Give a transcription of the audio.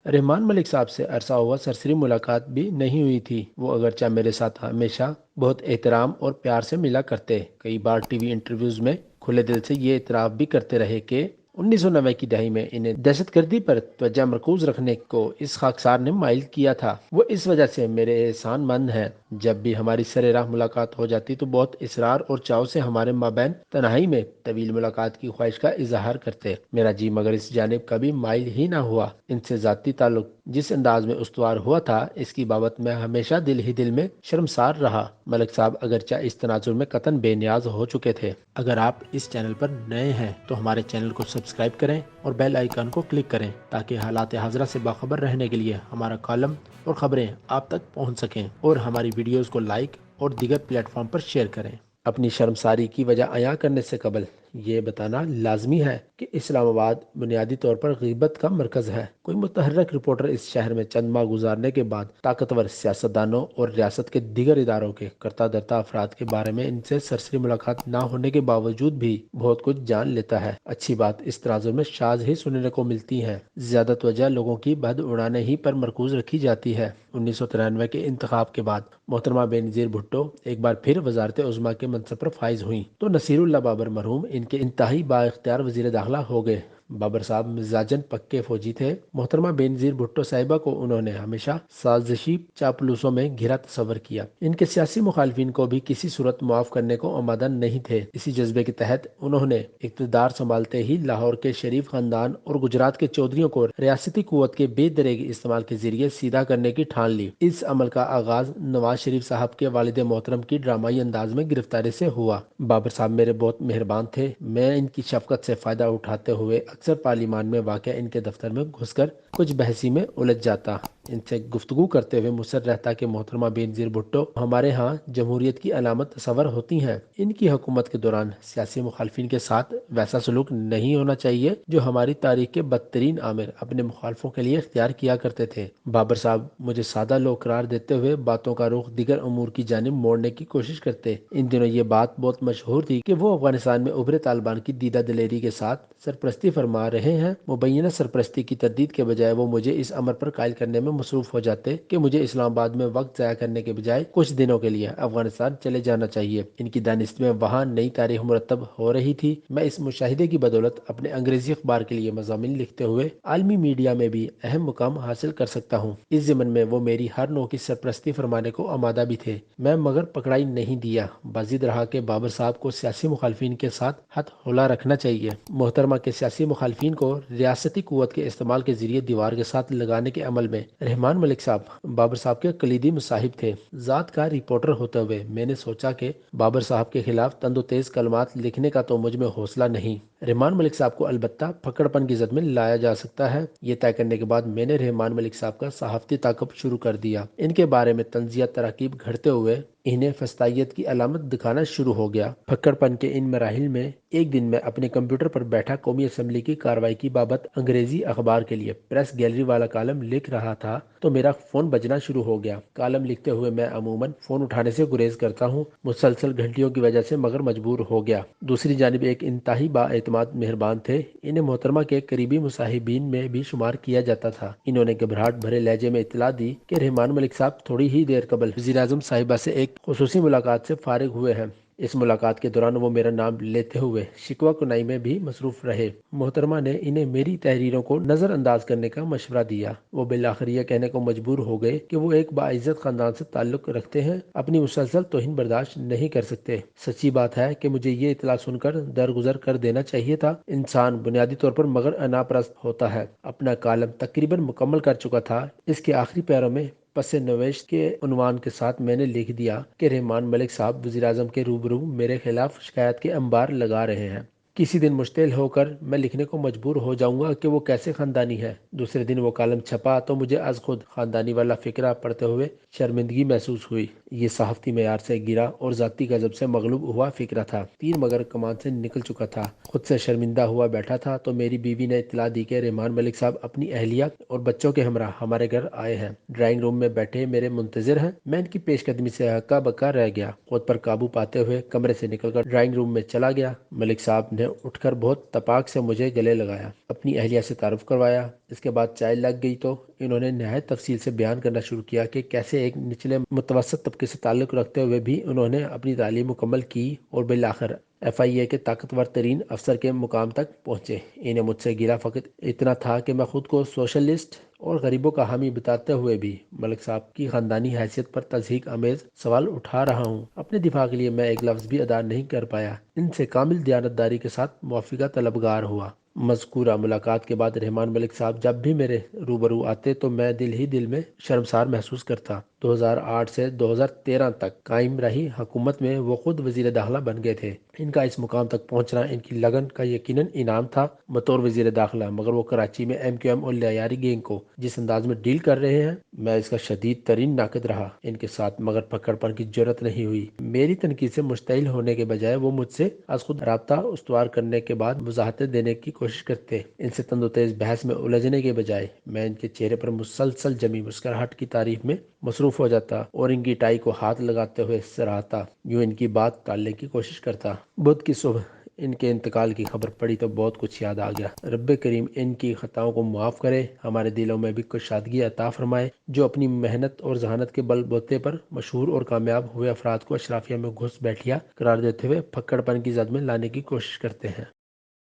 رحمان ملک صاحب سے عرصہ ہوا سرسری ملاقات بھی نہیں ہوئی تھی۔ وہ اگرچہ میرے ساتھ ہمیشہ بہت احترام اور پیار سے ملا کرتے، کئی بار ٹی وی انٹرویوز میں کھلے دل سے یہ اعتراف بھی کرتے رہے کہ 1990 کی دہائی میں انہیں دہشت گردی پر توجہ مرکوز رکھنے کو اس خاکسار نے مائل کیا تھا۔ وہ اس وجہ سے میرے احسان مند ہیں۔ جب بھی ہماری سر راہ ملاقات ہو جاتی تو بہت اصرار اور چاؤ سے ہمارے مابین تنہائی میں طویل ملاقات کی خواہش کا اظہار کرتے۔ میرا جی مگر اس جانب کبھی مائل ہی نہ ہوا۔ ان سے ذاتی تعلق جس انداز میں استوار ہوا تھا، اس کی بابت میں ہمیشہ دل ہی دل میں شرمسار رہا۔ ملک صاحب اگرچہ اس تناظر میں قطعاً بے نیاز ہو چکے تھے۔ اگر آپ اس چینل پر نئے ہیں تو ہمارے چینل کو سبسکرائب کریں اور بیل آئیکن کو کلک کریں تاکہ حالات حاضرہ سے باخبر رہنے کے لیے ہمارا کالم اور خبریں آپ تک پہنچ سکیں، اور ہماری ویڈیوز کو لائک اور دیگر پلیٹ فارم پر شیئر کریں۔ اپنی شرمساری کی وجہ عیاں کرنے سے قبل یہ بتانا لازمی ہے کہ اسلام آباد بنیادی طور پر غیبت کا مرکز ہے۔ کوئی متحرک رپورٹر اس شہر میں چند ماہ گزارنے کے بعد طاقتور سیاستدانوں اور ریاست کے دیگر اداروں کے کرتا دھرتا افراد کے بارے میں ان سے سرسری ملاقات نہ ہونے کے باوجود بھی بہت کچھ جان لیتا ہے۔ اچھی بات اس تناظر میں شاذ ہی سننے کو ملتی ہیں۔ زیادہ توجہ لوگوں کی بد اڑانے ہی پر مرکوز رکھی جاتی ہے۔ 1993 کے انتخاب کے بعد محترمہ بے نظیر بھٹو ایک بار پھر وزارت عظمیٰ کے منصب پر فائز ہوئیں تو نصیر اللہ بابر مرحوم ان کے انتہائی با اختیار وزیر داخلہ ہو گئے۔ بابر صاحب مزاجن پکے فوجی تھے۔ محترمہ بے نظیر بھٹو صاحبہ کو انہوں نے ہمیشہ سازشی چاپلوسوں میں گھرا تصور کیا۔ ان کے سیاسی مخالفین کو بھی کسی صورت معاف کرنے کو آمادہ نہیں تھے۔ اسی جذبے کے تحت انہوں نے اقتدار سنبھالتے ہی لاہور کے شریف خاندان اور گجرات کے چودھریوں کو ریاستی قوت کے بے دریغ استعمال کے ذریعے سیدھا کرنے کی ٹھان لی۔ اس عمل کا آغاز نواز شریف صاحب کے والد محترم کی ڈرامائی انداز میں گرفتاری سے ہوا۔ بابر صاحب میرے بہت مہربان تھے۔ میں ان کی شفقت سے فائدہ اٹھاتے ہوئے اکثر پارلیمان میں واقع ان کے دفتر میں گھس کر کچھ بحثی میں الجھ جاتا۔ ان سے گفتگو کرتے ہوئے مصر رہتا کہ محترمہ بے نظیر بھٹو ہمارے ہاں جمہوریت کی علامت تصور ہوتی ہیں۔ ان کی حکومت کے دوران سیاسی مخالفین کے ساتھ ویسا سلوک نہیں ہونا چاہیے جو ہماری تاریخ کے بدترین عامر اپنے مخالفوں کے لیے اختیار کیا کرتے تھے۔ بابر صاحب مجھے سادہ لوگ قرار دیتے ہوئے باتوں کا رخ دیگر امور کی جانب موڑنے کی کوشش کرتے۔ ان دنوں یہ بات بہت مشہور تھی کہ وہ افغانستان میں ابھرے طالبان کی دیدہ دلیری کے ساتھ سرپرستی فرما رہے ہیں۔ مبینہ سرپرستی کی تردید کے بجائے وہ مجھے اس امر پر قائل کرنے میں مصروف ہو جاتے کہ مجھے اسلام آباد میں وقت ضائع کرنے کے بجائے کچھ دنوں کے لیے افغانستان چلے جانا چاہیے۔ ان کی دانست میں وہاں نئی تاریخ مرتب ہو رہی تھی۔ میں اس مشاہدے کی بدولت اپنے انگریزی اخبار کے لیے مضامین لکھتے ہوئے عالمی میڈیا میں بھی اہم مقام حاصل کر سکتا ہوں۔ اس ضمن میں وہ میری ہر نوع کی سرپرستی فرمانے کو آمادہ بھی تھے۔ میں مگر پکڑائی نہیں دیا، بازید رہا کہ بابر صاحب کو سیاسی مخالفین کے ساتھ ہتھ ہلا رکھنا چاہیے۔ محترمہ کے سیاسی مخالفین کو ریاستی قوت کے استعمال کے ذریعے دیوار کے ساتھ لگانے کے عمل میں رحمان ملک صاحب بابر صاحب کے کلیدی مصاحب تھے۔ ذات کا رپورٹر ہوتے ہوئے میں نے سوچا کہ بابر صاحب کے خلاف تند و تیز کلمات لکھنے کا تو مجھ میں حوصلہ نہیں۔ رحمان ملک صاحب کو البتہ پھکڑ پن کی زد میں لایا جا سکتا ہے۔ یہ طے کرنے کے بعد میں نے رحمان ملک صاحب کا صحافتی تعاقب شروع کر دیا۔ ان کے بارے میں طنزیہ تراکیب گھڑتے ہوئے انہیں فسطائیت کی علامت دکھانا شروع ہو گیا۔ پھکڑ پن کے ان مراحل میں ایک دن میں اپنے کمپیوٹر پر بیٹھا قومی اسمبلی کی کارروائی کی بابت انگریزی اخبار کے لیے پریس گیلری والا کالم لکھ رہا تھا تو میرا فون بجنا شروع ہو گیا۔ کالم لکھتے ہوئے میں عموماً فون اٹھانے سے گریز کرتا ہوں، مسلسل گھنٹیوں کی وجہ سے مگر مجبور ہو گیا۔ دوسری جانب ایک انتہائی با اعتماد مہربان تھے۔ انہیں محترمہ کے قریبی مصاحبین میں بھی شمار کیا جاتا تھا۔ انہوں نے گھبراہٹ بھرے لہجے میں اطلاع دی کہ رحمان ملک صاحب تھوڑی ہی دیر قبل وزیر اعظم صاحبہ سے ایک خصوصی ملاقات سے فارغ ہوئے ہیں۔ اس ملاقات کے دوران وہ میرا نام لیتے ہوئے شکوہ کنائی میں بھی مصروف رہے۔ محترمہ نے انہیں میری تحریروں کو نظر انداز کرنے کا مشورہ دیا۔ وہ بالآخر یہ کہنے کو مجبور ہو گئے کہ وہ ایک باعزت خاندان سے تعلق رکھتے ہیں، اپنی مسلسل توہین برداشت نہیں کر سکتے۔ سچی بات ہے کہ مجھے یہ اطلاع سن کر درگزر کر دینا چاہیے تھا۔ انسان بنیادی طور پر مگر انا پرست ہوتا ہے۔ اپنا کالم تقریباً مکمل کر چکا تھا۔ اس کے آخری پیروں میں پس نوشت کے عنوان کے ساتھ میں نے لکھ دیا کہ رحمان ملک صاحب وزیر اعظم کے روبرو میرے خلاف شکایت کے انبار لگا رہے ہیں۔ کسی دن مشتعل ہو کر میں لکھنے کو مجبور ہو جاؤں گا کہ وہ کیسے خاندانی ہے۔ دوسرے دن وہ کالم چھپا تو مجھے از خود خاندانی والا فقرہ پڑھتے ہوئے شرمندگی محسوس ہوئی۔ یہ صحافتی معیار سے گرا اور ذاتی غضب سے مغلوب ہوا فکرہ تھا۔ تیر مگر کمان سے نکل چکا تھا۔ خود سے شرمندہ ہوا بیٹھا تھا تو میری بیوی نے اطلاع دی کہ رحمان ملک صاحب اپنی اہلیہ اور بچوں کے ہمراہ ہمارے گھر آئے ہیں، ڈرائنگ روم میں بیٹھے میرے منتظر ہیں۔ میں ان کی پیش قدمی سے ہکا بکا رہ گیا، خود پر قابو پاتے ہوئے کمرے سے نکل کر ڈرائنگ روم میں چلا گیا۔ ملک صاحب نے اٹھ کر بہت تپاک سے مجھے گلے لگایا، اپنی اہلیہ سے تعارف کروایا۔ اس کے بعد چائے لگ گئی تو انہوں نے نہایت تفصیل سے بیان کرنا شروع کیا کہ کیسے ایک نچلے متوسط طبقے سے تعلق رکھتے ہوئے بھی انہوں نے اپنی تعلیم مکمل کی اور بالآخر FIA کے طاقتور ترین افسر کے مقام تک پہنچے۔ انہیں مجھ سے گلا فقط اتنا تھا کہ میں خود کو سوشلسٹ اور غریبوں کا حامی بتاتے ہوئے بھی ملک صاحب کی خاندانی حیثیت پر تضحیک آمیز سوال اٹھا رہا ہوں۔ اپنے دفاع کے لیے میں ایک لفظ بھی ادا نہیں کر پایا، ان سے کامل دیانتداری کے ساتھ معافی طلبگار ہوا۔ مذکورہ ملاقات کے بعد رحمان ملک صاحب جب بھی میرے روبرو آتے تو میں دل ہی دل میں شرمسار محسوس کرتا۔ 2008 سے 2013 تک قائم رہی حکومت میں وہ خود وزیر داخلہ بن گئے تھے۔ ان کا اس مقام تک پہنچنا ان کی لگن کا یقیناً انعام تھا بطور وزیر داخلہ، مگر وہ کراچی میں MQM اور لیاری گینگ کو جس انداز میں ڈیل کر رہے ہیں، میں اس کا شدید ترین ناقد رہا ان کے ساتھ، مگر پکڑ پن کی جرت نہیں ہوئی۔ میری تنقید سے مشتعل ہونے کے بجائے وہ مجھ سے از خود رابطہ استوار کرنے کے بعد وضاحتیں دینے کی کوشش کرتے۔ ان سے تند و تیز بحث میں الجھنے کے بجائے میں ان کے چہرے پر مسلسل جمی مسکراہٹ کی تعریف میں مصروف ہو جاتا اور ان کی ٹائی کو ہاتھ لگاتے ہوئے سراہتا، یوں ان کی بات ٹالنے کی کوشش کرتا۔ بدھ کی صبح ان کے انتقال کی خبر پڑی تو بہت کچھ یاد آ گیا۔ رب کریم ان کی خطاؤں کو معاف کرے، ہمارے دلوں میں بھی کشادگی عطا فرمائے۔ جو اپنی محنت اور ذہانت کے بل بوتے پر مشہور اور کامیاب ہوئے افراد کو اشرافیہ میں گھس بیٹھیا قرار دیتے ہوئے پھکڑ پن کی زد میں لانے کی کوشش کرتے ہیں۔